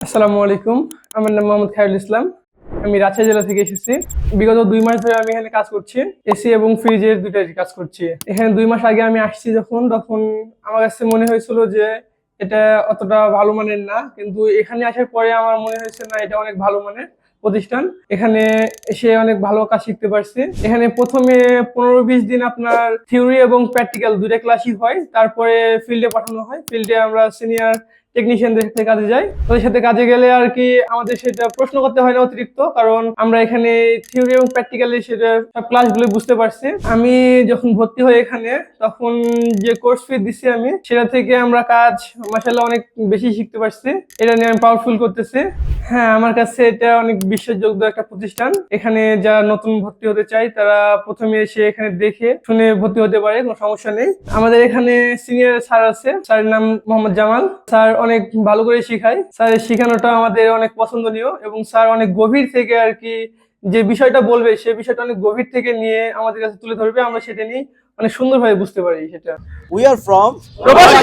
আসসালামু আলাইকুম। আমার নাম মোহাম্মদ খায়রুল ইসলাম। আমি রাজশাহী জেলা থেকে এসেছি। বিগত ২ মাস ধরে আমি এখানে কাজ করছি। এসি এবং ফ্রিজের ২ টারই কাজ করছি। এখানে ২ মাস আগে আমি আসছি তখন আমার কাছে মনে হয়েছিল যে এটা অতটা ভালো মানের না। কিন্তু এখানে আসার পরে আমার মনে হয়েছে না, এটা অনেক ভালো মানের প্রতিষ্ঠান। এখানে এসে অনেক ভালো কাজ শিখতে পারছি। এখানে ১ম এ ১৫-২০ দিন আপনার থিওরি এবং প্র্যাকটিক্যাল ২ টা ক্লাসই হয়। তারপরে ফিল্ডে পাঠানো হয়। ফিল্ডে আমরা সিনিয়র টেকনিশিয়ানদের সাথে কাজে যাই। ওদের সাথে কাজে গেলে আর কি আমাদের সেটা প্রশ্ন করতে হয় না অতিরিক্ত, কারণ আমরা এখানে থিওরি এবং প্র্যাকটিক্যালি সেটা সব ক্লাসগুলো বুঝতে পারছি। আমি যখন ভর্তি হই এখানে, তখন যে কোর্স ফি দিছি আমি, সেটা থেকে আমরা কাজ মাশাআল্লাহ অনেক বেশি শিখতে পারছি। এটা নিয়ে আমি পাওয়ারফুল করতেছি। হ্যাঁ, আমার কাছে এটা অনেক বিশ্বাসযোগ্য একটা প্রতিষ্ঠান। এখানে যারা নতুন ভর্তি হতে চায় তারা প্রথমে এসে এখানে দেখে শুনে ভর্তি হতে পারে, কোনো সমস্যা নেই। আমাদের এখানে সিনিয়র স্যার আছে, স্যারের নাম মোহাম্মদ জামাল। স্যার অনেক ভালো করে শিখায়। স্যারের শিখানোটা আমাদের অনেক পছন্দনীয় এবং স্যার অনেক গভীর থেকে আর কি যে বিষয়টা বলবে সে বিষয়টা অনেক গভীর থেকে নিয়ে আমাদের কাছে তুলে ধরবে, আমরা সেটা নিয়ে অনেক সুন্দরভাবে বুঝতে পারি সেটা। We are from প্রবাসী